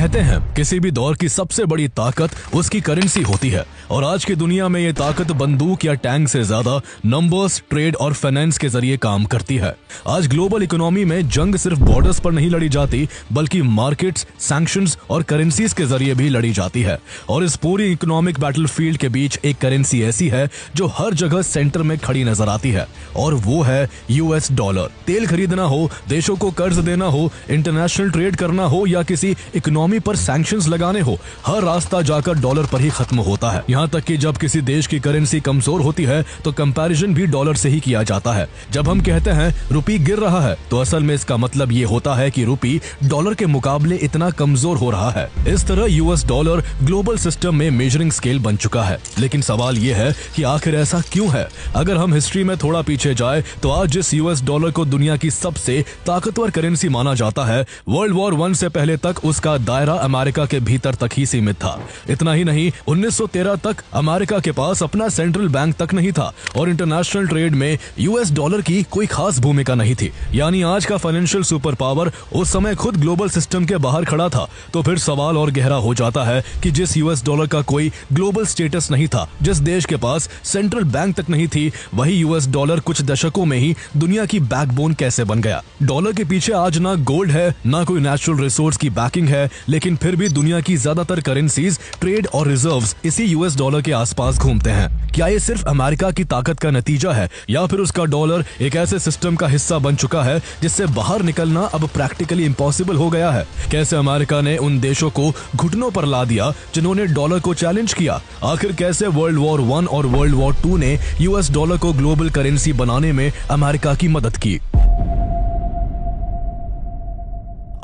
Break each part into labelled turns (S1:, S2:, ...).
S1: कहते हैं किसी भी दौर की सबसे बड़ी ताकत उसकी करेंसी होती है और आज की दुनिया में ये ताकत बंदूक या टैंक से ज्यादा नंबर्स, ट्रेड और फाइनेंस के जरिए काम करती है। आज ग्लोबल इकोनॉमी में जंग सिर्फ बॉर्डर्स पर नहीं लड़ी जाती बल्कि मार्केट्स, सैंक्शंस और करेंसीज के जरिए भी लड़ी जाती है। और इस पूरी इकोनॉमिक बैटलफील्ड के बीच एक करेंसी ऐसी है जो हर जगह सेंटर में खड़ी नजर आती है और वो है यूएस डॉलर। तेल खरीदना हो, देशों को कर्ज देना हो, इंटरनेशनल ट्रेड करना हो या किसी इकोनॉमी पर सैंक्शंस लगाने हो, हर रास्ता जाकर डॉलर पर ही खत्म होता है। यहाँ तक कि जब किसी देश की करेंसी कमजोर होती है तो कंपैरिजन भी डॉलर से ही किया जाता है। जब हम कहते हैं रुपी गिर रहा है तो असल में इसका मतलब ये होता है कि रुपी डॉलर के मुकाबले इतना कमजोर हो रहा है। इस तरह यूएस डॉलर ग्लोबल सिस्टम में मेजरिंग स्केल बन चुका है। लेकिन सवाल ये है कि आखिर ऐसा क्यों है? अगर हम हिस्ट्री में थोड़ा पीछे जाए तो आज जिस यूएस डॉलर को दुनिया की सबसे ताकतवर करेंसी माना जाता है, वर्ल्ड वॉर 1 से पहले तक उसका दायरा अमेरिका के भीतर तक ही सीमित था। इतना ही नहीं, 1913 तक अमेरिका के पास अपना सेंट्रल बैंक तक नहीं था और इंटरनेशनल ट्रेड में यूएस डॉलर की कोई खास भूमिका नहीं थी। यानी आज का फाइनेंशियल सुपर पावर उस समय खुद ग्लोबल सिस्टम के बाहर खड़ा था। तो फिर सवाल और गहरा हो जाता है कि जिस यूएस डॉलर का कोई ग्लोबल स्टेटस नहीं था, जिस देश के पास सेंट्रल बैंक तक नहीं थी, वही यूएस डॉलर कुछ दशकों में ही दुनिया की बैकबोन कैसे बन गया? डॉलर के पीछे आज ना गोल्ड है, ना कोई नेचुरल रिसोर्स की बैकिंग है, लेकिन फिर भी दुनिया की ज्यादातर करेंसीज, ट्रेड और रिजर्व्स इसी यूएस डॉलर के आसपास घूमते हैं। क्या ये सिर्फ अमेरिका की ताकत का नतीजा है या फिर उसका डॉलर एक ऐसे सिस्टम का हिस्सा बन चुका है जिससे बाहर निकलना अब प्रैक्टिकली इम्पॉसिबल हो गया है? कैसे अमेरिका ने उन देशों को घुटनों पर ला दिया जिन्होंने डॉलर को चैलेंज किया? आखिर कैसे वर्ल्ड वॉर 1 और वर्ल्ड वॉर 2 ने यूएस डॉलर को ग्लोबल करेंसी बनाने में अमेरिका की मदद की?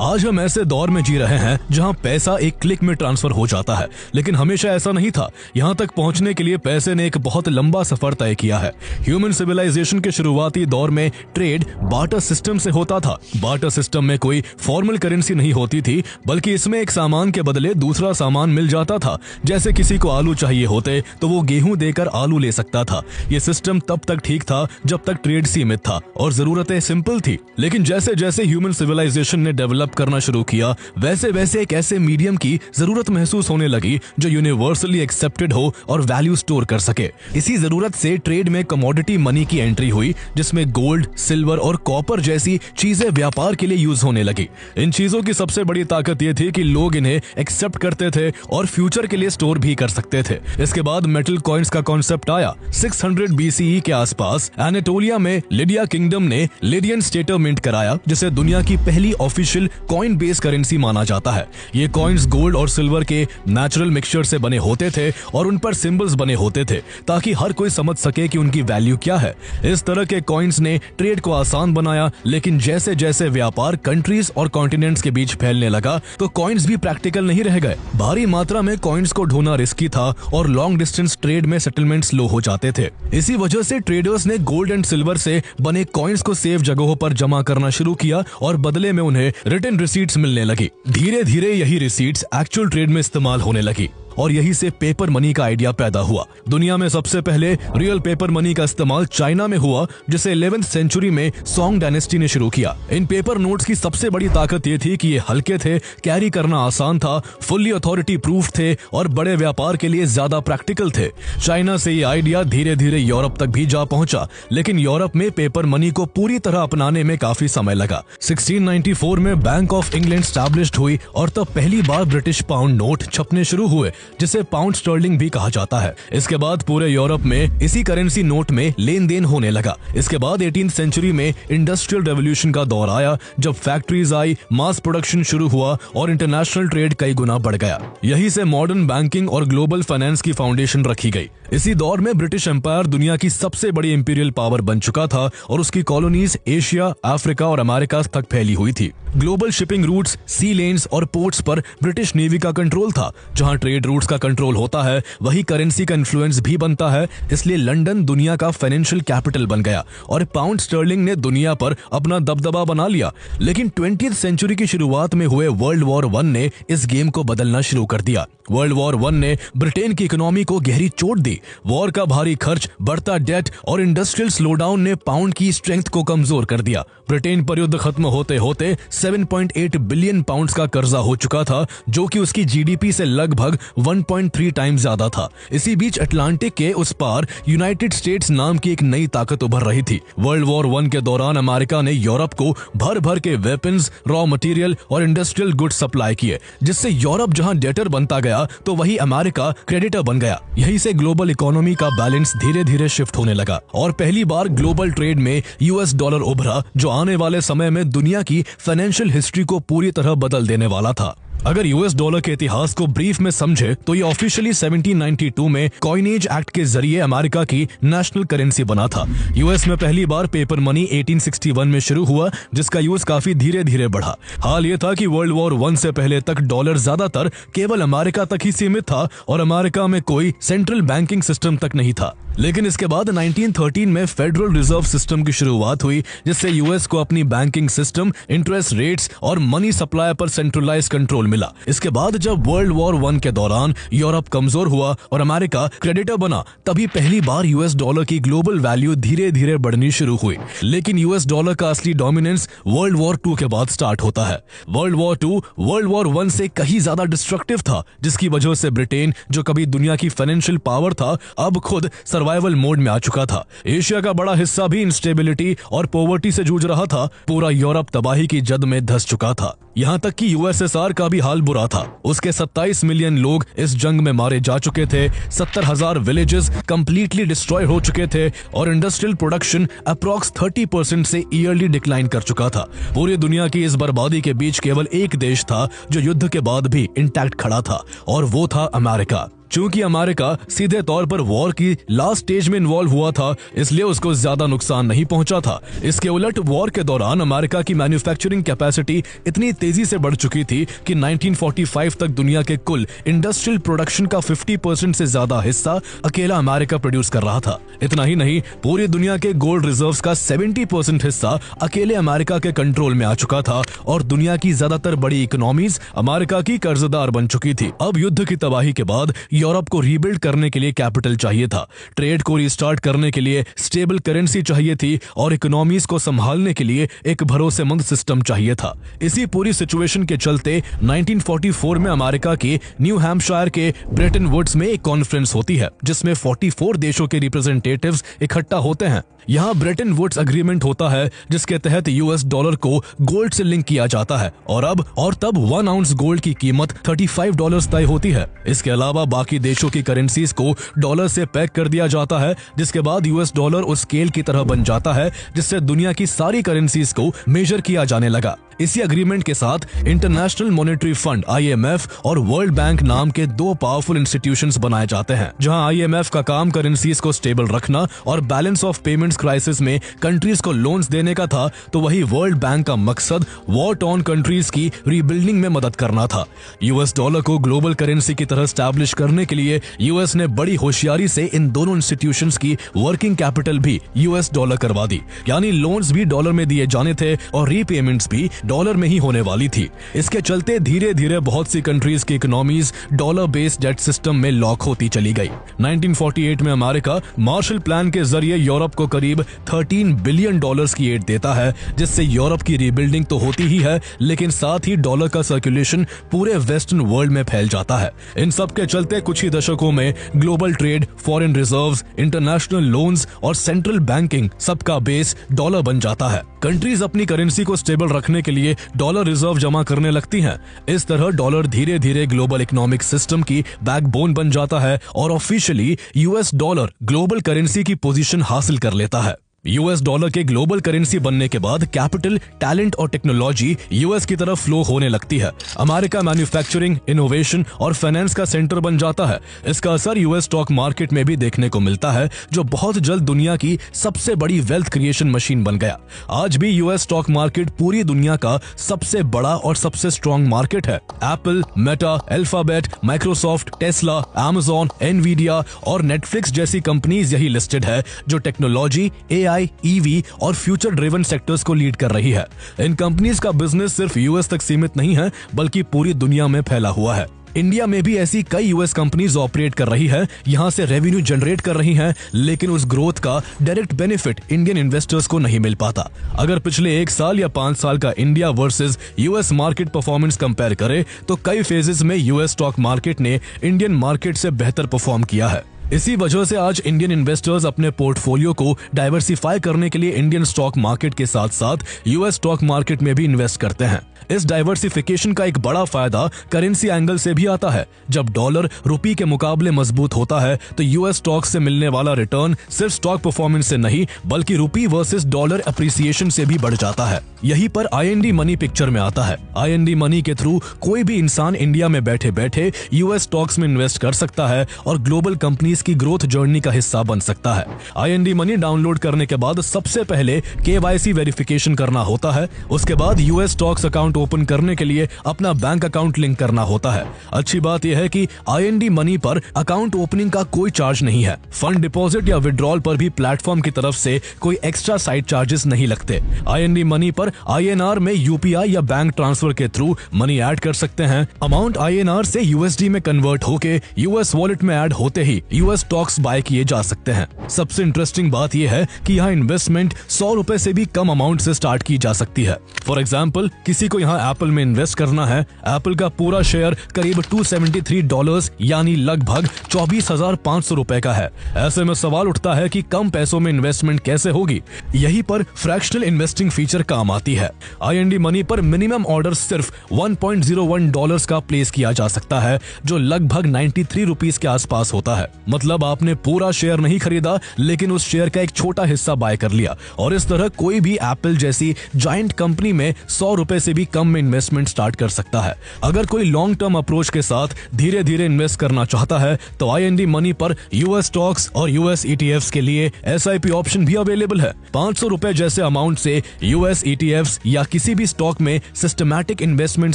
S1: आज हम ऐसे दौर में जी रहे हैं जहां पैसा एक क्लिक में ट्रांसफर हो जाता है, लेकिन हमेशा ऐसा नहीं था। यहां तक पहुंचने के लिए पैसे ने एक बहुत लंबा सफर तय किया है। ह्यूमन सिविलाइजेशन के शुरुआती दौर में ट्रेड बार्टर सिस्टम से होता था। बार्टर सिस्टम में कोई फॉर्मल करेंसी नहीं होती थी, बल्कि इसमें एक सामान के बदले दूसरा सामान मिल जाता था। जैसे किसी को आलू चाहिए होते तो वो गेहूं देकर आलू ले सकता था। ये सिस्टम तब तक ठीक था जब तक ट्रेड सीमित था और जरूरतें सिंपल थी। लेकिन जैसे जैसे ह्यूमन सिविलाइजेशन ने डेवलप करना शुरू किया, वैसे वैसे एक ऐसे मीडियम की जरूरत महसूस होने लगी जो यूनिवर्सली एक्सेप्टेड हो और वैल्यू स्टोर कर सके। इसी जरूरत से ट्रेड में कमोडिटी मनी की एंट्री हुई, जिसमें गोल्ड, सिल्वर और कॉपर जैसी चीजें व्यापार के लिए यूज होने लगी। इन चीजों की सबसे बड़ी ताकत ये थी कि लोग इन्हें एक्सेप्ट करते थे और फ्यूचर के लिए स्टोर भी कर सकते थे। इसके बाद मेटल कॉइन्स का कॉन्सेप्ट आया। 600 BCE के आसपास एनाटोलिया में लिडिया किंगडम ने लिडियन स्टेटर मिंट कराया, जिसे दुनिया की पहली ऑफिशियल कॉइन बेस करेंसी माना जाता है। ये कॉइन्स गोल्ड और सिल्वर के नेचुरल मिक्सचर से बने होते थे और उन पर सिंबल्स बने होते थे ताकि हर कोई समझ सके कि उनकी वैल्यू क्या है। इस तरह के कॉइन्स ने ट्रेड को आसान बनाया, लेकिन जैसे जैसे व्यापार कंट्रीज और कॉन्टिनेंट्स के बीच फैलने लगा तो कॉइन्स भी प्रैक्टिकल नहीं रह गए। भारी मात्रा में कॉइन्स को ढोना रिस्की था और लॉन्ग डिस्टेंस ट्रेड में सेटलमेंट स्लो हो जाते थे। इसी वजह से ट्रेडर्स ने गोल्ड एंड सिल्वर से बने कॉइन्स को सेफ जगहों पर जमा करना शुरू किया और बदले में उन्हें रिटन रिसीट्स मिलने लगी। धीरे धीरे यही रिसीट्स एक्चुअल ट्रेड में इस्तेमाल होने लगी और यही से पेपर मनी का आइडिया पैदा हुआ। दुनिया में सबसे पहले रियल पेपर मनी का इस्तेमाल चाइना में हुआ, जिसे 11th सेंचुरी में सोंग डायनेस्टी ने शुरू किया। इन पेपर नोट्स की सबसे बड़ी ताकत ये थी कि ये हल्के थे, कैरी करना आसान था, फुल्ली अथॉरिटी प्रूफ थे और बड़े व्यापार के लिए ज्यादा प्रैक्टिकल थे। चाइना से ये आइडिया धीरे धीरे यूरोप तक भी जा पहुंचा, लेकिन यूरोप में पेपर मनी को पूरी तरह अपनाने में काफी समय लगा। 1694 में बैंक ऑफ इंग्लैंड स्टैब्लिश्ड हुई और तब पहली बार ब्रिटिश पाउंड नोट छपने शुरू हुए, जिसे पाउंड स्टर्लिंग भी कहा जाता है। इसके बाद पूरे यूरोप में इसी करेंसी नोट में लेन देन होने लगा। इसके बाद 18th सेंचुरी में इंडस्ट्रियल रेवोल्यूशन का दौर आया, जब फैक्ट्रीज आई, मास प्रोडक्शन शुरू हुआ और इंटरनेशनल ट्रेड कई गुना बढ़ गया। यही से मॉडर्न बैंकिंग और ग्लोबल फाइनेंस की फाउंडेशन रखी गई। इसी दौर में ब्रिटिश एम्पायर दुनिया की सबसे बड़ी इंपीरियल पावर बन चुका था और उसकी कॉलोनीज एशिया, अफ्रीका और अमेरिका तक फैली हुई थी। ग्लोबल शिपिंग रूट्स, सी लेन्स और पोर्ट्स पर ब्रिटिश नेवी का कंट्रोल था, जहां ट्रेड रूट्स का कंट्रोल होता है वही करेंसी का इन्फ्लुएंस भी बनता है। इसलिए लंदन दुनिया का फाइनेंशियल कैपिटल बन गया और पाउंड स्टर्लिंग ने दुनिया पर अपना दबदबा बना लिया। लेकिन 20वीं सेंचुरी की शुरुआत में हुए वर्ल्ड वॉर 1 ने इस गेम को बदलना शुरू कर दिया। वर्ल्ड वॉर 1 ने ब्रिटेन की इकोनॉमी को गहरी चोट दी। वॉर का भारी खर्च, बढ़ता डेट और इंडस्ट्रियल स्लोडाउन ने पाउंड की स्ट्रेंथ को कमजोर कर दिया। ब्रिटेन पर युद्ध खत्म होते होते 7.8 बिलियन पाउंड्स का कर्जा हो चुका था, जो कि उसकी जीडीपी से लगभग 1.3 टाइम्स ज्यादा था। इसी बीच अटलांटिक के उस पार यूनाइटेड स्टेट्स नाम की एक नई ताकत उभर रही थी। वर्ल्ड वॉर 1 के दौरान अमेरिका ने यूरोप को भर भर के वेपन्स, रॉ मटेरियल और इंडस्ट्रियल गुड्स सप्लाई किए, जिससे यूरोप जहां डेटर बनता गया तो वही अमेरिका क्रेडिटर बन गया। यहीं से ग्लोबल इकोनॉमी का बैलेंस धीरे धीरे शिफ्ट होने लगा और पहली बार ग्लोबल ट्रेड में यूएस डॉलर उभरा, जो आने वाले समय में दुनिया की फाइनेंशियल हिस्ट्री को पूरी तरह बदल देने वाला था। अगर यूएस डॉलर के इतिहास को ब्रीफ में समझे तो ये ऑफिशियली 1792 में कॉइनेज एक्ट के जरिए अमेरिका की नेशनल करेंसी बना था। यूएस में पहली बार पेपर मनी 1861 में शुरू हुआ, जिसका यूज काफी धीरे धीरे बढ़ा। हाल ये था कि वर्ल्ड वॉर 1 से पहले तक डॉलर ज्यादातर केवल अमेरिका तक ही सीमित था और अमेरिका में कोई सेंट्रल बैंकिंग सिस्टम तक नहीं था। लेकिन इसके बाद 1913 में फेडरल रिजर्व सिस्टम की शुरुआत हुई, जिससे यूएस को अपनी बैंकिंग सिस्टम, इंटरेस्ट रेट्स और मनी सप्लाई पर सेंट्रलाइज कंट्रोल मिला। इसके बाद जब वर्ल्ड वॉर 1 के दौरान यूरोप कमजोर हुआ और अमेरिका क्रेडिटर बना, तभी पहली बार यूएस डॉलर की ग्लोबल वैल्यू धीरे धीरे बढ़नी शुरू हुई। लेकिन यूएस डॉलर का असली डोमिनेंस वर्ल्ड वॉर 2 के बाद स्टार्ट होता है। वर्ल्ड वॉर 2 वर्ल्ड वॉर 1 से कहीं ज्यादा डिस्ट्रक्टिव था, जिसकी वजह से ब्रिटेन, जो कभी दुनिया की फाइनेंशियल पावर था, अब खुद सर्वाइवल मोड में आ चुका था। एशिया का बड़ा हिस्सा भी इंस्टेबिलिटी और पॉवर्टी से जूझ रहा था। पूरा यूरोप तबाही की जद में धंस चुका था। यहाँ तक कि यूएसएसआर का भी हाल बुरा था। उसके 27 मिलियन लोग इस जंग में मारे जा चुके थे, 70,000 विलेजेस कंप्लीटली डिस्ट्रॉय हो चुके थे और इंडस्ट्रियल प्रोडक्शन अप्रॉक्स 30% से ईयरली डिक्लाइन कर चुका था। पूरी दुनिया की इस बर्बादी के बीच केवल एक देश था जो युद्ध के बाद भी इंटैक्ट खड़ा था, और वो था अमेरिका। चूंकि अमेरिका सीधे तौर पर वॉर की लास्ट स्टेज में इन्वॉल्व हुआ था, इसलिए उसको ज्यादा नुकसान नहीं पहुंचा था। इसके उलट वॉर के दौरान अमेरिका की मैन्युफैक्चरिंग कैपेसिटी इतनी तेजी से बढ़ चुकी थी कि 1945 तक दुनिया के कुल इंडस्ट्रियल प्रोडक्शन का 50% से ज्यादा हिस्सा अकेला अमेरिका प्रोड्यूस कर रहा था। इतना ही नहीं, पूरी दुनिया के गोल्ड रिजर्व्स का 70% हिस्सा अकेले अमेरिका के कंट्रोल में आ चुका था और दुनिया की ज्यादातर बड़ी इकोनॉमीज अमेरिका की कर्जदार बन चुकी थी। अब युद्ध की तबाही के बाद यूरोप को रीबिल्ड करने के लिए कैपिटल चाहिए था, ट्रेड को रिस्टार्ट करने के लिए स्टेबल करेंसी चाहिए थी और इकोनॉमीज को संभालने के लिए एक भरोसेमंद सिस्टम चाहिए था। इसी पूरी सिचुएशन के चलते 1944 में अमेरिका के न्यू हैम्पशायर के ब्रेटन वुड्स में एक कॉन्फ्रेंस होती है, जिसमें 44 देशों के रिप्रेजेंटेटिव्स इकट्ठा होते हैं। यहाँ ब्रेटन वुड्स अग्रीमेंट होता है, जिसके तहत यूएस डॉलर को गोल्ड से लिंक किया जाता है और तब 1 आउंस गोल्ड की कीमत $35 तय होती है। इसके अलावा बाकी देशों की करेंसीज को डॉलर से पैक कर दिया जाता है, जिसके बाद यूएस डॉलर उस स्केल की तरह बन जाता है जिससे दुनिया की सारी करेंसीज को मेजर किया जाने लगा। इसी अग्रीमेंट के साथ इंटरनेशनल मॉनेटरी फंड IMF और वर्ल्ड बैंक नाम के 2 पावरफुल इंस्टीट्यूशंस बनाए जाते हैं, जहां IMF का काम करेंसीज को स्टेबल रखना और बैलेंस ऑफ पेमेंट्स क्राइसिस में कंट्रीज को लोन्स देने का था, तो वही वर्ल्ड बैंक का मकसद वॉर टॉर्न कंट्रीज की रीबिल्डिंग में मदद करना था। यूएस डॉलर को ग्लोबल करेंसी की तरह स्टैब्लिश करने के लिए यूएस ने बड़ी होशियारी से इन दोनों इंस्टीट्यूशंस की वर्किंग कैपिटल भी यूएस डॉलर करवा दी, यानी लोन्स भी डॉलर में दिए जाने थे और रीपेमेंट्स भी डॉलर में ही होने वाली थी। इसके चलते धीरे धीरे बहुत सी कंट्रीज की economies dollar based debt system में लॉक होती चली गई। 1948 में अमेरिका मार्शल प्लान के जरिए यूरोप को करीब $13 बिलियन की एड देता है, जिससे यूरोप की रीबिल्डिंग तो होती ही है, लेकिन साथ ही डॉलर का सर्कुलेशन पूरे वेस्टर्न वर्ल्ड में फैल जाता है। इन सब के चलते कुछ ही दशकों में global trade, foreign reserves, international loans और सेंट्रल बैंकिंग सबका बेस डॉलर बन जाता है। कंट्रीज अपनी करेंसी को स्टेबल रखने के लिए डॉलर रिजर्व जमा करने लगती हैं। इस तरह डॉलर धीरे धीरे ग्लोबल इकोनॉमिक सिस्टम की बैकबोन बन जाता है और officially US dollar global currency की पोजीशन हासिल कर लेता है। यूएस डॉलर के ग्लोबल करेंसी बनने के बाद कैपिटल, टैलेंट और टेक्नोलॉजी यूएस की तरफ फ्लो होने लगती है। अमेरिका मैन्युफैक्चरिंग, इनोवेशन और फाइनेंस का सेंटर बन जाता है। इसका असर यूएस स्टॉक मार्केट में भी देखने को मिलता है, जो बहुत जल्द दुनिया की सबसे बड़ी वेल्थ क्रिएशन मशीन बन गया। आज भी यूएस स्टॉक मार्केट पूरी दुनिया का सबसे बड़ा और सबसे स्ट्रॉन्ग मार्केट है। Apple, Meta, alphabet, Microsoft, Tesla, Amazon, Nvidia और नेटफ्लिक्स जैसी कंपनीज यही लिस्टेड है, जो टेक्नोलॉजी, एआई, ईवी और फ्यूचर ड्रिवन सेक्टर्स को लीड कर रही है। इन कंपनीज का बिजनेस सिर्फ यूएस तक सीमित नहीं है, बल्कि पूरी दुनिया में फैला हुआ है। इंडिया में भी ऐसी कई यूएस कंपनीज ऑपरेट कर रही है, यहां से रेवेन्यू जनरेट कर रही हैं, लेकिन उस ग्रोथ का डायरेक्ट बेनिफिट इंडियन इन्वेस्टर्स को नहीं मिल पाता। अगर पिछले 1 साल या 5 साल का India versus US market performance compare करें, तो कई फेजेस में यूएस स्टॉक मार्केट ने इंडियन मार्केट से बेहतर परफॉर्म किया है। इसी वजह से आज इंडियन इन्वेस्टर्स अपने पोर्टफोलियो को डाइवर्सिफाई करने के लिए इंडियन स्टॉक मार्केट के साथ साथ यूएस स्टॉक मार्केट में भी इन्वेस्ट करते हैं। इस डाइवर्सिफिकेशन का एक बड़ा फायदा करेंसी एंगल से भी आता है। जब डॉलर रुपये के मुकाबले मजबूत होता है, तो यूएस स्टॉक से मिलने वाला रिटर्न सिर्फ स्टॉक परफॉर्मेंस से नहीं, बल्कि रुपये वर्सेस डॉलर अप्रिसिएशन से भी बढ़ जाता है। यही पर आईएनडी मनी पिक्चर में आता है। आईएनडी मनी के थ्रू कोई भी इंसान इंडिया में बैठे बैठे यूएस स्टॉक्स में इन्वेस्ट कर सकता है और ग्लोबल कंपनीज की ग्रोथ जर्नी का हिस्सा बन सकता है। आईएनडी मनी डाउनलोड करने के बाद सबसे पहले केवाईसी वेरिफिकेशन करना होता है। उसके बाद यूएस स्टॉक्स अकाउंट ओपन करने के लिए अपना बैंक अकाउंट लिंक करना होता है। अच्छी बात यह है कि आईएनडी मनी पर अकाउंट ओपनिंग का कोई चार्ज नहीं है। फंड डिपॉजिट या विड्रॉल पर भी प्लेटफॉर्म की तरफ से कोई एक्स्ट्रा साइड चार्जेस नहीं लगते। आईएनडी मनी पर आईएनआर में यूपीआई या बैंक ट्रांसफर के थ्रू मनी ऐड कर सकते हैं। अमाउंट आईएनआर से यूएसडी में कन्वर्ट होके यूएस वॉलेट में ऐड होते ही यूएस स्टॉक्स बाय किए जा सकते हैं। सबसे इंटरेस्टिंग बात यह है कि यहाँ इन्वेस्टमेंट 100 रुपए से भी कम अमाउंट से स्टार्ट की जा सकती है। फॉर एग्जाम्पल, किसी को यहाँ एप्पल में इन्वेस्ट करना है। एप्पल का पूरा शेयर करीब $273 यानी लगभग 24,500 रुपए का है। ऐसे में सवाल उठता है कि कम पैसों में इन्वेस्टमेंट कैसे होगी। यही पर फ्रैक्शनल इन्वेस्टिंग फीचर काम आती है। आईएनडी मनी पर मिनिमम ऑर्डर सिर्फ $1.01 का प्लेस किया जा सकता है, जो लगभग 93 रुपीस के आसपास होता है। मतलब आपने पूरा शेयर नहीं खरीदा, लेकिन उस शेयर का एक छोटा हिस्सा बाय कर लिया। और इस तरह कोई भी एप्पल जैसी जायंट कंपनी में 100 रुपए से भी कम में इन्वेस्टमेंट स्टार्ट कर सकता है। अगर कोई लॉन्ग टर्म अप्रोच के साथ धीरे धीरे इन्वेस्ट करना चाहता है, तो आईएनडी मनी पर यूएस स्टॉक्स और यूएस ईटीएफ्स के लिए एसआईपी ऑप्शन भी अवेलेबल है। 500 रुपए जैसे अमाउंट से यूएस ईटीएफ्स या किसी भी स्टॉक में सिस्टमैटिक इन्वेस्टमेंट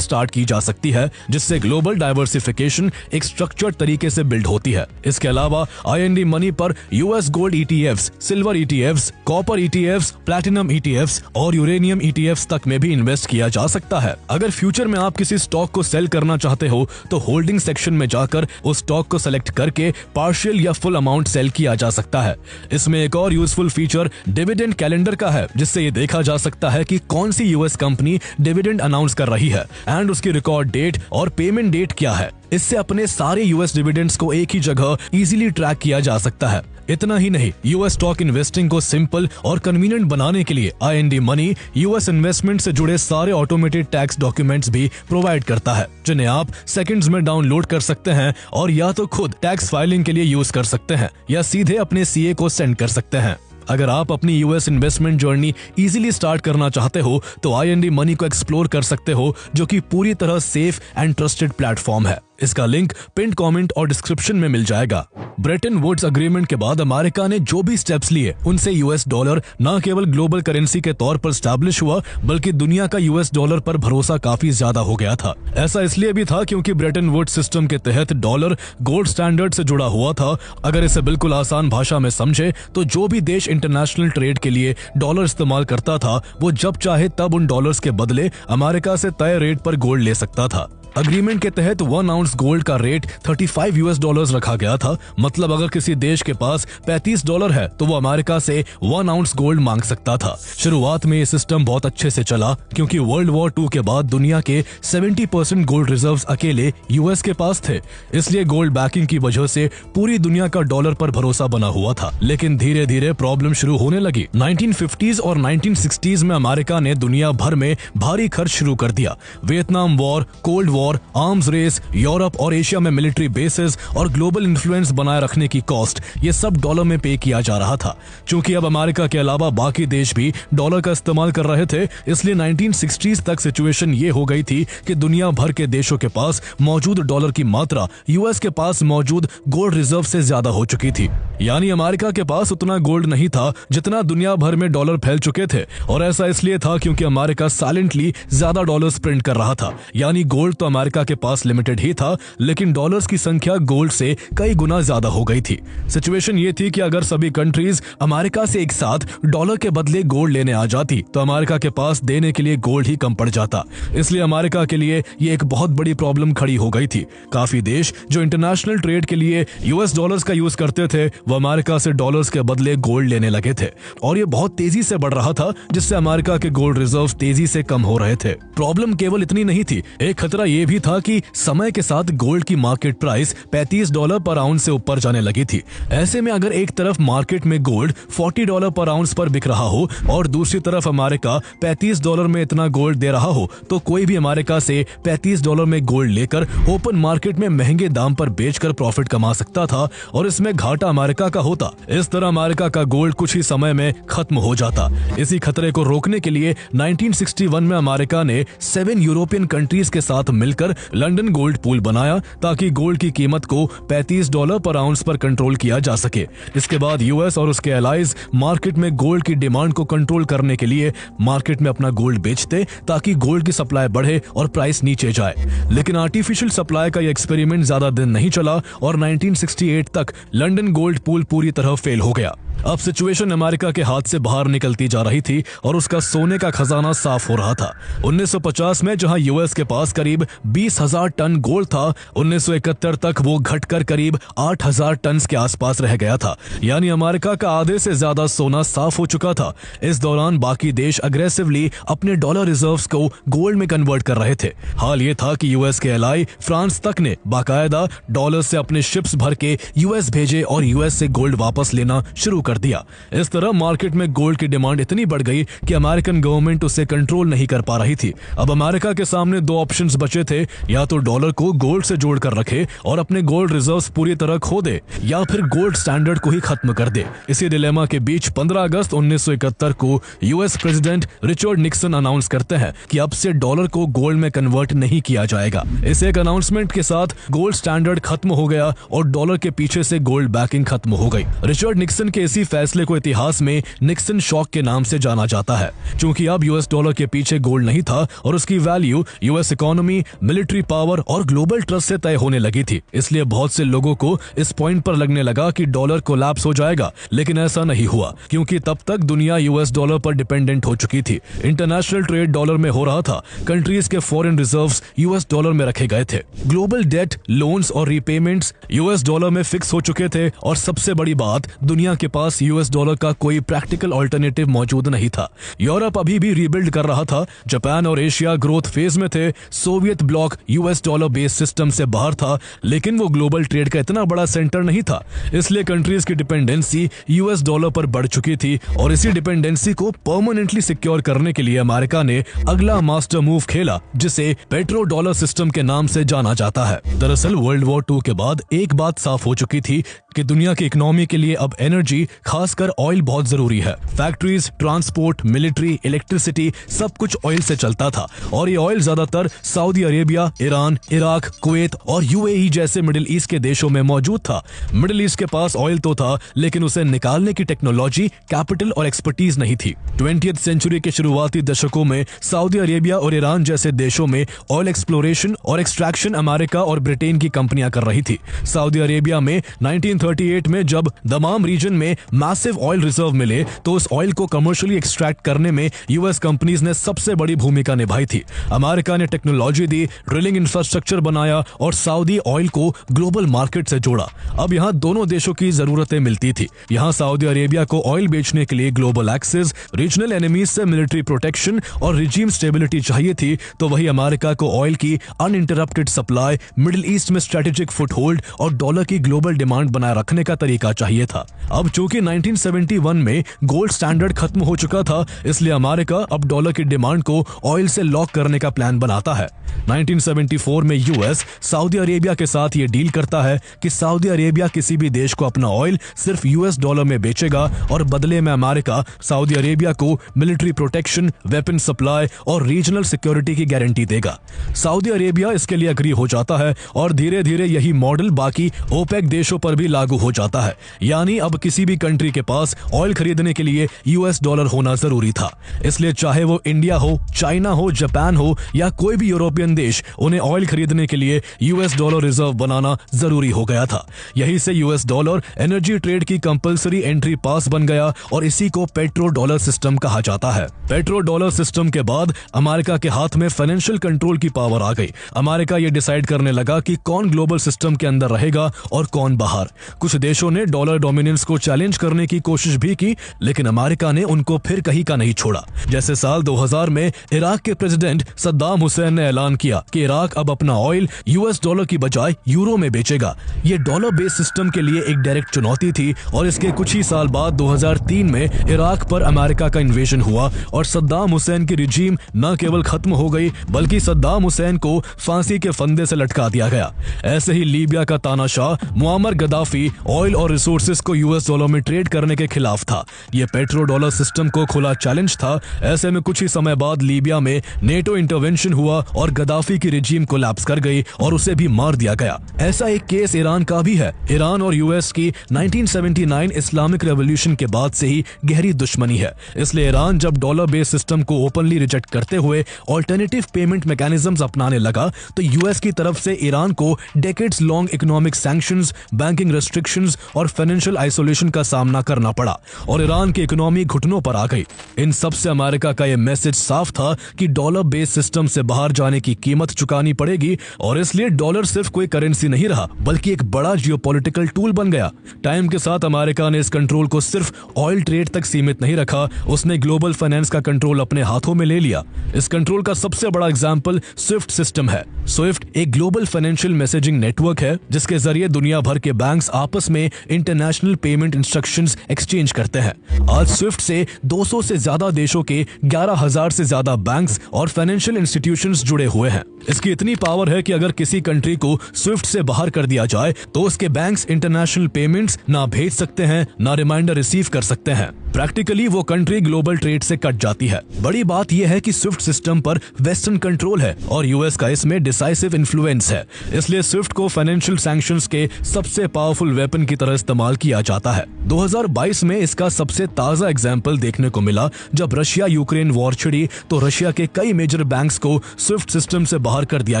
S1: स्टार्ट की जा सकती है, जिससे ग्लोबल डाइवर्सिफिकेशन एक स्ट्रक्चर्ड तरीके से बिल्ड होती है। इसके अलावा आईएनडी मनी पर US gold ETFs, silver ETFs, copper ETFs, platinum ETFs और यूरेनियम ईटीएफ्स तक में भी इन्वेस्ट किया जा सकता है। अगर फ्यूचर में आप किसी स्टॉक को सेल करना चाहते हो, तो होल्डिंग सेक्शन में जाकर उस स्टॉक को सेलेक्ट करके पार्शियल या फुल अमाउंट सेल किया जा सकता है। इसमें एक और यूजफुल फीचर डिविडेंड कैलेंडर का है, जिससे ये देखा जा सकता है कि कौन सी यूएस कंपनी डिविडेंड अनाउंस कर रही है एंड उसकी रिकॉर्ड डेट और पेमेंट डेट क्या है। इससे अपने सारे यूएस डिविडेंड्स को एक ही जगह इजीली ट्रैक किया जा सकता है। इतना ही नहीं, यूएस स्टॉक इन्वेस्टिंग को सिंपल और कन्वीनियंट बनाने के लिए आईएनडी मनी यूएस इन्वेस्टमेंट से जुड़े सारे ऑटोमेटेड टैक्स डॉक्यूमेंट्स भी प्रोवाइड करता है, जिन्हें आप सेकंड्स में डाउनलोड कर सकते हैं और या तो खुद टैक्स फाइलिंग के लिए यूज कर सकते हैं या सीधे अपने सीए को सेंड कर सकते हैं। अगर आप अपनी US investment journey easily start करना चाहते हो, तो आईएनडी मनी को एक्सप्लोर कर सकते हो, जो कि पूरी तरह सेफ एंड ट्रस्टेड प्लेटफॉर्म है। इसका लिंक पिन कमेंट और डिस्क्रिप्शन में मिल जाएगा। ब्रेटन वुड्स अग्रीमेंट के बाद अमेरिका ने जो भी स्टेप्स लिए, उनसे यूएस डॉलर न केवल ग्लोबल करेंसी के तौर पर स्टैब्लिश हुआ, बल्कि दुनिया का यूएस डॉलर पर भरोसा काफी ज्यादा हो गया था। ऐसा इसलिए भी था क्योंकि ब्रेटन वुड्स सिस्टम के तहत डॉलर गोल्ड स्टैंडर्ड से जुड़ा हुआ था। अगर इसे बिल्कुल आसान भाषा में समझे, तो जो भी देश इंटरनेशनल ट्रेड के लिए डॉलर इस्तेमाल करता था, वो जब चाहे तब उन डॉलर्स के बदले अमेरिका से तय रेट पर गोल्ड ले सकता था। अग्रीमेंट के तहत 1 आउंस गोल्ड का रेट $35 रखा गया था। मतलब अगर किसी देश के पास $35 है, तो वो अमेरिका से 1 आउंस गोल्ड मांग सकता था। शुरुआत में ये सिस्टम बहुत अच्छे से चला, क्योंकि वर्ल्ड वॉर 2 के बाद दुनिया के 70% गोल्ड रिजर्व्स अकेले यूएस के पास थे। इसलिए गोल्ड बैकिंग की वजह से पूरी दुनिया का डॉलर पर भरोसा बना हुआ था। लेकिन धीरे धीरे प्रॉब्लम शुरू होने लगी। 1950s और 1960s में अमेरिका ने दुनिया भर में भारी खर्च शुरू कर दिया। Vietnam war, cold war, arms race, Europe और एशिया में मिलिट्री बेसेस और ग्लोबल इन्फ्लुएंस बनाए रखने की कॉस्ट, ये सब डॉलर में पे किया जा रहा था। चूंकि अब अमेरिका के अलावा बाकी देश भी डॉलर का इस्तेमाल कर रहे थे, इसलिए 1960s तक सिचुएशन ये हो गई थी कि दुनिया भर के देशों के पास मौजूद डॉलर की मात्रा यूएस के पास मौजूद गोल्ड रिजर्व से ज्यादा हो चुकी थी। यानी अमेरिका के पास उतना गोल्ड नहीं था जितना दुनिया भर में डॉलर फैल चुके थे, और ऐसा इसलिए था क्योंकि अमेरिका साइलेंटली ज्यादा डॉलर्स प्रिंट कर रहा था। यानी गोल्ड तो अमेरिका के पास लिमिटेड ही था, लेकिन डॉलर्स की संख्या गोल्ड से कई गुना ज्यादा हो गई थी। सिचुएशन ये थी कि अगर सभी कंट्रीज अमेरिका से एक साथ डॉलर के बदले गोल्ड लेने आ जाती तो अमेरिका के पास देने के लिए गोल्ड ही कम पड़ जाता। इसलिए अमेरिका के लिए ये एक बहुत बड़ी प्रॉब्लम खड़ी हो गई थी। काफी देश जो इंटरनेशनल ट्रेड के लिए यूएस डॉलर्स का यूज करते थे, वो अमेरिका से डॉलर्स के बदले गोल्ड लेने लगे थे, और ये बहुत तेजी से बढ़ रहा था, जिससे अमेरिका के गोल्ड रिजर्व तेजी से कम हो रहे थे। प्रॉब्लम केवल इतनी नहीं थी, एक खतरा यह भी था कि समय के साथ गोल्ड की मार्केट प्राइस $35 पर आउंस से ऊपर जाने लगी थी। ऐसे में अगर एक तरफ मार्केट में गोल्ड $40 पर आउंस पर बिक रहा हो और दूसरी तरफ अमेरिका $35 में इतना गोल्ड दे रहा हो, तो कोई भी अमेरिका से $35 में गोल्ड लेकर ओपन मार्केट में महंगे दाम पर बेचकर प्रॉफिट कमा सकता था, और इसमें घाटा अमेरिका का होता। इस तरह अमेरिका का गोल्ड कुछ ही समय में खत्म हो जाता। इसी खतरे को रोकने के लिए 1961 में अमेरिका ने 7 यूरोपियन कंट्रीज के साथ मिलकर लंदन गोल्ड पूल बनाया, ताकि गोल्ड की कीमत को $35 पर आउंस पर कंट्रोल किया जा सके। इसके बाद यूएस और उसके एलाइज मार्केट में गोल्ड की डिमांड को कंट्रोल करने के लिए मार्केट में अपना गोल्ड बेचते, ताकि गोल्ड की सप्लाई बढ़े और प्राइस नीचे जाए। लेकिन आर्टिफिशियल सप्लाई का यह एक्सपेरिमेंट ज्यादा दिन नहीं चला और 1968 तक लंदन गोल्ड पूल पूरी तरह फेल हो गया। अब सिचुएशन अमेरिका के हाथ से बाहर निकलती जा रही थी और उसका सोने का खजाना साफ हो रहा था। 1950 में जहां यूएस के पास करीब 20,000 टन गोल्ड था, 1971 तक वो घटकर करीब 8,000 टन के आसपास रह गया था। यानी अमेरिका का आधे से ज्यादा सोना साफ हो चुका था। इस दौरान बाकी देश अग्रेसिवली अपने डॉलर रिजर्व्स को गोल्ड में कन्वर्ट कर रहे थे। हाल ये था कि यूएस के एलाई फ्रांस तक ने बाकायदा डॉलर से अपने शिप्स भर के यूएस भेजे और यूएस से गोल्ड वापस लेना शुरू कर दिया। इस तरह मार्केट में गोल्ड की डिमांड इतनी बढ़ गई कि अमेरिकन गवर्नमेंट उसे कंट्रोल नहीं कर पा रही थी। अब अमेरिका के सामने दो ऑप्शंस बचे थे, या तो डॉलर को गोल्ड से जोड़कर रखे और अपने गोल्ड रिजर्व्स पूरी तरह खो दे, या फिर गोल्ड स्टैंडर्ड को ही खत्म कर दे। इसी डिलेमा के बीच 15 अगस्त 1971 को US president Richard Nixon announce करते हैं कि अब से डॉलर को गोल्ड में कन्वर्ट नहीं किया जाएगा। इस एक अनाउंसमेंट के साथ गोल्ड स्टैंडर्ड खत्म हो गया और डॉलर के पीछे से गोल्ड बैकिंग खत्म हो गई। रिचर्ड निक्सन के इसी फैसले को इतिहास में निक्सन शॉक के नाम से जाना जाता है, क्योंकि अब यूएस डॉलर के पीछे गोल्ड नहीं था और उसकी value US economy, military power और ग्लोबल ट्रस्ट से तय होने लगी थी। इसलिए बहुत से लोगों को इस पॉइंट पर लगने लगा कि डॉलर कोलैप्स हो जाएगा, लेकिन ऐसा नहीं हुआ, क्योंकि तब तक दुनिया यूएस डॉलर पर डिपेंडेंट हो चुकी थी। इंटरनेशनल ट्रेड डॉलर में हो रहा था, कंट्रीज के फॉरेन रिजर्व्स यूएस डॉलर में रखे गए थे, ग्लोबल डेट, लोन्स और रीपेमेंट्स यूएस डॉलर में फिक्स हो चुके थे, और सबसे बड़ी बात, दुनिया के पास यूएस डॉलर का कोई प्रैक्टिकल अल्टरनेटिव मौजूद नहीं था। यूरोप अभी भी रीबिल्ड कर रहा था, जापान और एशिया ग्रोथ फेज में थे, Soviet block US dollar based system से बाहर था, लेकिन वो ग्लोबल ट्रेड का इतना बड़ा सेंटर नहीं था। इसलिए कंट्रीज की डिपेंडेंसी यूएस डॉलर पर बढ़ चुकी थी, और इसी डिपेंडेंसी को परमानेंटली सिक्योर करने के लिए अमेरिका ने अगला मास्टर मूव खेला, जिसे पेट्रो डॉलर सिस्टम के नाम से जाना जाता है। दरअसल वर्ल्ड वॉर 2 के बाद एक बात साफ हो चुकी थी कि दुनिया की इकोनॉमी के लिए अब एनर्जी, खासकर ऑयल बहुत जरूरी है। फैक्ट्रीज, ट्रांसपोर्ट, मिलिट्री, इलेक्ट्रिसिटी सब कुछ ऑयल से चलता था, और ये ऑयल ज्यादातर Saudi Arabia, Iran, Iraq, Kuwait और यूएई जैसे मिडिल ईस्ट के देशों में मौजूद था। मिडिल ईस्ट के पास ऑयल तो था, लेकिन उसे निकालने की टेक्नोलॉजी, कैपिटल और एक्सपर्टीज नहीं थी। 20वीं सेंचुरी के शुरुआती दशकों में सऊदी अरेबिया और ईरान जैसे देशों में ऑयल एक्सप्लोरेशन और एक्सट्रैक्शन अमेरिका और ब्रिटेन की कंपनियां कर रही थी। सऊदी अरेबिया में 1938 में जब दमाम रीजन में मैसिव ऑयल रिजर्व मिले, तो उस ऑयल को कमर्शियली एक्सट्रैक्ट करने में यूएस कंपनीज ने सबसे बड़ी भूमिका निभाई थी। अमेरिका ने टेक्नोलॉजी दी, ड्रिलिंग इंफ्रास्ट्रक्चर बनाया और सऊदी ऑयल को ग्लोबल मार्केट से जोड़ा। अब यहाँ दोनों देशों की जरूरतें मिलती थी। यहाँ सऊदी अरेबिया को ऑयल बेचने के लिए ग्लोबल एक्सेस, रीजनल एनिमीज से मिलिट्री प्रोटेक्शन और रिजीम स्टेबिलिटी चाहिए थी, तो वही अमेरिका को ऑयल की अनइंटरप्टेड सप्लाई, मिडिल ईस्ट में स्ट्रेटेजिक फुटहोल्ड और डॉलर की ग्लोबल डिमांड बनाए रखने का तरीका चाहिए था। अब चूंकि क्योंकि 1971 में गोल्ड स्टैंडर्ड खत्म हो चुका था, इसलिए अमेरिका अब डॉलर की डिमांड को ऑयल से लॉक करने का प्लान बनाता है। 1974 में यूएस सऊदी अरेबिया के साथ ये डील करता है कि सऊदी अरेबिया किसी भी देश को अपना ऑयल सिर्फ यूएस डॉलर में बेचेगा और बदले में अमेरिका सऊदी अरेबिया को मिलिट्री प्रोटेक्शन, वेपन सप्लाई और रीजनल सिक्योरिटी की गारंटी देगा। सऊदी अरेबिया इसके लिए अग्री हो जाता है और धीरे धीरे यही मॉडल बाकी ओपेक देशों पर भी लागू हो जाता है। यानी अब किसी भी कंट्री के पास ऑयल खरीदने के लिए यूएस डॉलर होना जरूरी था। इसलिए चाहे वो इंडिया हो, चाइना हो, जापान हो या कोई भी यूरोपियन देश, उन्हें ऑयल खरीदने के लिए यूएस डॉलर रिजर्व बनाना जरूरी हो गया था। यही से यूएस डॉलर एनर्जी ट्रेड की कंपलसरी एंट्री पास बन गया और इसी को पेट्रो डॉलर सिस्टम कहा जाता है। पेट्रो डॉलर सिस्टम के बाद अमेरिका के हाथ में फाइनेंशियल कंट्रोल की पावर आ गई। अमेरिका ये डिसाइड करने लगा कि कौन ग्लोबल सिस्टम के अंदर रहेगा और कौन बाहर। कुछ देशों ने डॉलर डोमिनेंस को चैलेंज करने की कोशिश भी की, लेकिन अमेरिका ने उनको फिर कहीं का नहीं छोड़ा। जैसे साल 2000 में इराक के प्रेसिडेंट सद्दाम हुसैन ने ऐलान किया कि इराक अब अपना ऑयल यूएस डॉलर की बजाय यूरो में बेचेगा। ये डॉलर बेस्ड सिस्टम के लिए एक डायरेक्ट चुनौती थी और इसके कुछ ही साल बाद 2003 में इराक पर अमेरिका का इन्वेजन हुआ और सद्दाम हुसैन की रिजीम न केवल खत्म हो गई बल्कि सद्दाम हुसैन को फांसी के फंदे से लटका दिया गया। ऐसे ही लीबिया का तानाशाह मुअम्मर गद्दाफी ऑयल और रिसोर्सेज को यूएस डॉलर में ट्रेड करने के खिलाफ था। यह पेट्रो डॉलर सिस्टम को खुला चैलेंज था। ऐसे में कुछ ही समय बाद लीबिया में नेटो इंटरवेंशन हुआ और गद्दाफी की रिजीम कोलैप्स कर गई और उसे भी मार दिया गया। ऐसा एक केस ईरान का भी है। ईरान और यूएस की 1979 इस्लामिक रेवोल्यूशन के बाद से ही गहरी दुश्मनी है। इसलिए ईरान जब डॉलर बेस्ड सिस्टम को ओपनली रिजेक्ट करते हुए ऑल्टरनेटिव पेमेंट मैकेनिज्म्स अपनाने लगा तो यूएस की तरफ से ईरान को decades long economic sanctions, banking restrictions और फाइनेंशियल आइसोलेशन का सामना करना पड़ा और ईरान की इकोनॉमी घुटनों पर आ गई। इन सब से अमेरिका का यह मैसेज साफ था कि डॉलर बेस्ड सिस्टम से बाहर जाने की कीमत चुकानी पड़ेगी और इसलिए डॉलर सिर्फ कोई करेंसी नहीं रहा बल्कि एक बड़ा जियोपॉलिटिकल टूल बन गया। टाइम के साथ अमेरिका ने इस कंट्रोल को सिर्फ ऑयल ट्रेड तक सीमित नहीं रखा, उसने ग्लोबल फाइनेंस का कंट्रोल अपने हाथों में ले लिया। इस कंट्रोल का सबसे बड़ा एग्जांपल स्विफ्ट सिस्टम है। स्विफ्ट एक ग्लोबल फाइनेंशियल मैसेजिंग नेटवर्क है जिसके जरिए दुनिया भर के बैंक्स आपस में इंटरनेशनल पेमेंट इंस्ट्रक्शंस एक्सचेंज करते हैं। आज स्विफ्ट से 200 से ज्यादा देशों के 11,000 से ज्यादा बैंक्स और फाइनेंशियल इंस्टीट्यूशंस जुड़े हुए हैं। इसकी इतनी पावर है कि अगर किसी कंट्री को स्विफ्ट से बाहर कर दिया जाए तो उसके बैंक्स इंटरनेशनल पेमेंट्स ना भेज सकते हैं, ना रिमाइंडर रिसीव कर सकते हैं। प्रैक्टिकली वो कंट्री ग्लोबल ट्रेड से कट जाती है। बड़ी बात यह है कि स्विफ्ट सिस्टम पर वेस्टर्न कंट्रोल है और यूएस का इसमें डिसाइसिव इन्फ्लुएंस है। इसलिए स्विफ्ट को फाइनेंशियल सैंक्शंस के सबसे पावरफुल वेपन की तरह इस्तेमाल किया जाता है। 2022 में इसका सबसे ताजा एग्जाम्पल देखने को मिला जब रशिया यूक्रेन वॉर छिड़ी तो रशिया के कई मेजर बैंक्स को स्विफ्ट सिस्टम से बाहर कर दिया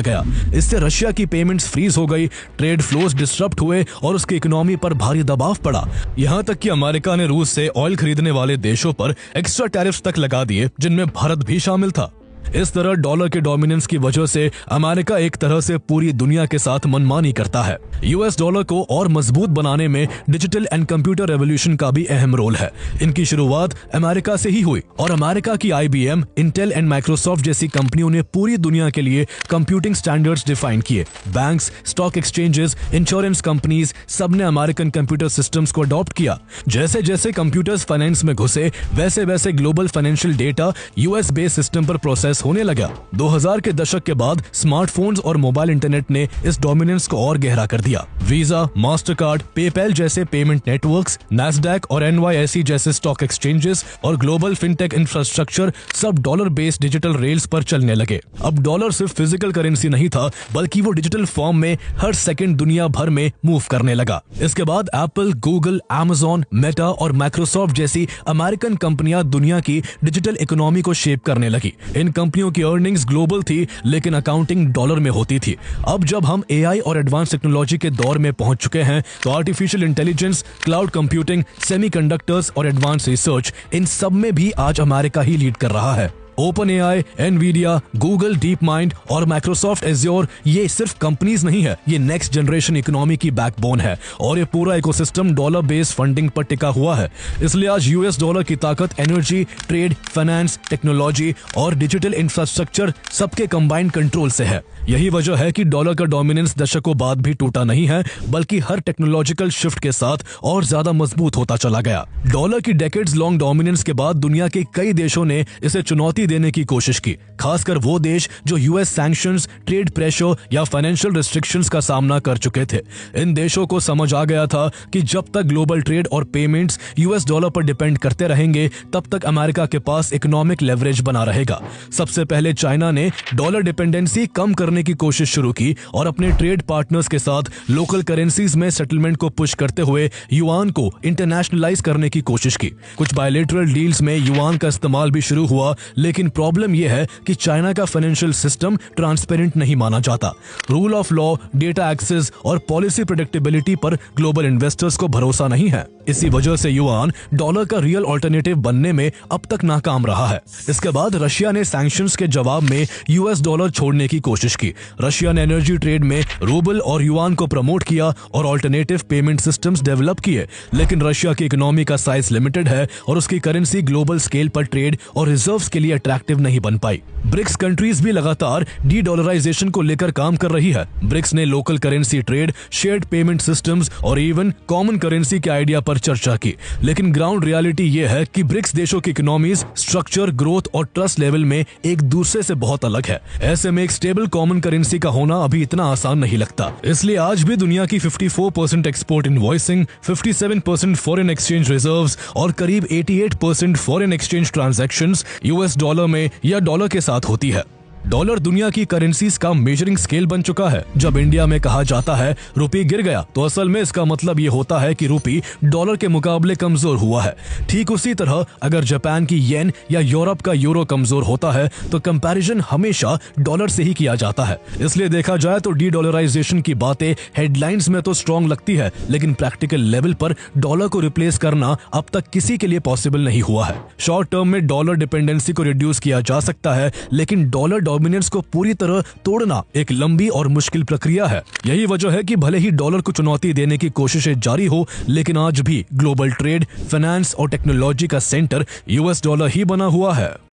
S1: गया। इससे रशिया की पेमेंट्स फ्रीज हो गई, ट्रेड फ्लोज डिस्टर्ब हुए और उसकी इकोनॉमी पर भारी दबाव पड़ा। यहाँ तक कि अमेरिका ने रूस से ऑयल खरीदने वाले देशों पर एक्स्ट्रा टैरिफ्स तक लगा दिए जिनमें भारत भी शामिल था। इस तरह डॉलर के डोमिनेंस की वजह से अमेरिका एक तरह से पूरी दुनिया के साथ मनमानी करता है। यूएस डॉलर को और मजबूत बनाने में डिजिटल एंड कंप्यूटर रेवोल्यूशन का भी अहम रोल है। इनकी शुरुआत अमेरिका से ही हुई और अमेरिका की IBM, इंटेल एंड माइक्रोसॉफ्ट जैसी कंपनियों ने पूरी दुनिया के लिए कंप्यूटिंग स्टैंडर्ड्स डिफाइन किए। Banks, stock exchanges, insurance companies सबने अमेरिकन कंप्यूटर सिस्टम्स को अडॉप्ट किया। जैसे जैसे कंप्यूटर्स फाइनेंस में घुसे वैसे वैसे global financial data US based system पर प्रोसेस होने लगा। 2000 के दशक के बाद स्मार्टफोन्स और मोबाइल इंटरनेट ने इस डोमिनेंस को और गहरा कर दिया। वीजा, मास्टरकार्ड, पेपैल जैसे पेमेंट नेटवर्क्स, नैस्डैक और NYSE जैसे स्टॉक एक्सचेंजेस और ग्लोबल फिनटेक इंफ्रास्ट्रक्चर सब डॉलर बेस्ड डिजिटल रेल्स पर चलने लगे। अब डॉलर सिर्फ फिजिकल करेंसी नहीं था बल्कि वो डिजिटल फॉर्म में हर सेकंड दुनिया भर में मूव करने लगा। इसके बाद एप्पल, गूगल, Amazon, मेटा और माइक्रोसॉफ्ट जैसी अमेरिकन कंपनियां दुनिया की डिजिटल इकोनॉमी को शेप करने लगी। इन कंपनियों की अर्निंग्स ग्लोबल थी लेकिन अकाउंटिंग डॉलर में होती थी। अब जब हम AI और एडवांस टेक्नोलॉजी के दौर में पहुंच चुके हैं तो artificial intelligence, cloud computing, semiconductors और एडवांस रिसर्च इन सब में भी आज अमेरिका ही लीड कर रहा है। Open AI, Nvidia, Google deep mind और माइक्रोसॉफ्ट एज्योर ये सिर्फ कंपनीज नहीं है, ये नेक्स्ट जनरेशन इकोनॉमी की बैकबोन है और ये पूरा इकोसिस्टम डॉलर बेस्ड फंडिंग पर टिका हुआ है। इसलिए आज यूएस डॉलर की ताकत एनर्जी, ट्रेड, फाइनेंस, टेक्नोलॉजी और डिजिटल इंफ्रास्ट्रक्चर सबके कंबाइंड कंट्रोल से है। यही वजह है कि डॉलर का डोमिनेंस दशकों बाद भी टूटा नहीं है, बल्कि हर टेक्नोलॉजिकल शिफ्ट के साथ और ज्यादा मजबूत होता चला गया। डॉलर की डेकेड्स लॉन्ग डोमिनेंस के बाद दुनिया के कई देशों ने इसे चुनौती देने की कोशिश की, खासकर वो देश जो यूएस सैंक्शंस, ट्रेड प्रेशर या फाइनेंशियल रिस्ट्रिक्शंस का सामना कर चुके थे। इन देशों को समझ आ गया था कि जब तक ग्लोबल ट्रेड और पेमेंट्स यूएस डॉलर पर डिपेंड करते रहेंगे, तब तक अमेरिका के पास इकोनॉमिक लेवरेज बना रहेगा। सबसे पहले चाइना ने डॉलर डिपेंडेंसी कम करने की कोशिश शुरू की और अपने ट्रेड पार्टनर्स के साथ लोकल करेंसीज में सेटलमेंट को पुश करते हुए युआन को इंटरनेशनलाइज करने की कोशिश की। कुछ बायलैटरल डील्स में युआन का इस्तेमाल भी शुरू हुआ, लेकिन प्रॉब्लम यह है कि चाइना का फाइनेंशियल सिस्टम ट्रांसपेरेंट नहीं माना जाता। Rule of law, data access और पॉलिसी प्रेडिक्टेबिलिटी पर ग्लोबल इन्वेस्टर्स को भरोसा नहीं है। इसी वजह से युआन डॉलर का रियल ऑल्टरनेटिव बनने में अब तक नाकाम रहा है। इसके बाद रशिया ने सैंक्शंस के जवाब में यूएस डॉलर छोड़ने की कोशिश की। रशिया ने एनर्जी ट्रेड में रूबल और युआन को प्रमोट किया और ऑल्टरनेटिव पेमेंट सिस्टम्स डेवलप किए, लेकिन रशिया की इकोनॉमी का साइज लिमिटेड है और उसकी करेंसी ग्लोबल स्केल पर ट्रेड और रिजर्व्स के लिए अट्रैक्टिव नहीं बन पाई। ब्रिक्स कंट्रीज भी लगातार डी डॉलराइजेशन को लेकर काम कर रही है। ब्रिक्स ने local currency trade, shared payment systems और इवन कॉमन करेंसी के आइडिया पर चर्चा की, लेकिन ग्राउंड रियलिटी यह है कि ब्रिक्स देशों की इकोनॉमीज, स्ट्रक्चर, ग्रोथ और ट्रस्ट लेवल में एक दूसरे से बहुत अलग है। ऐसे में एक स्टेबल कॉमन करेंसी का होना अभी इतना आसान नहीं लगता। इसलिए आज भी दुनिया की 54% export invoicing, 57% foreign exchange reserves और करीब 88% foreign exchange transactions US dollar में या डॉलर के साथ होती है। डॉलर दुनिया की करेंसीज का मेजरिंग स्केल बन चुका है। जब इंडिया में कहा जाता है रुपये गिर गया, तो असल में इसका मतलब ये होता है कि रुपये डॉलर के मुकाबले कमजोर हुआ है। ठीक उसी तरह अगर जापान की येन या यूरोप का यूरो कमजोर होता है, तो कंपैरिजन हमेशा डॉलर से ही किया जाता है। इसलिए देखा जाए तो डी डॉलराइजेशन की बातें हेडलाइंस में तो स्ट्रॉन्ग लगती है, लेकिन प्रैक्टिकल लेवल पर डॉलर को रिप्लेस करना अब तक किसी के लिए पॉसिबल नहीं हुआ है। शॉर्ट टर्म में डॉलर डिपेंडेंसी को रिड्यूस किया जा सकता है, लेकिन डॉलर डोमिनेंस को पूरी तरह तोड़ना एक लंबी और मुश्किल प्रक्रिया है। यही वजह है कि भले ही डॉलर को चुनौती देने की कोशिशें जारी हो, लेकिन आज भी ग्लोबल ट्रेड, फाइनेंस और टेक्नोलॉजी का सेंटर यूएस डॉलर ही बना हुआ है।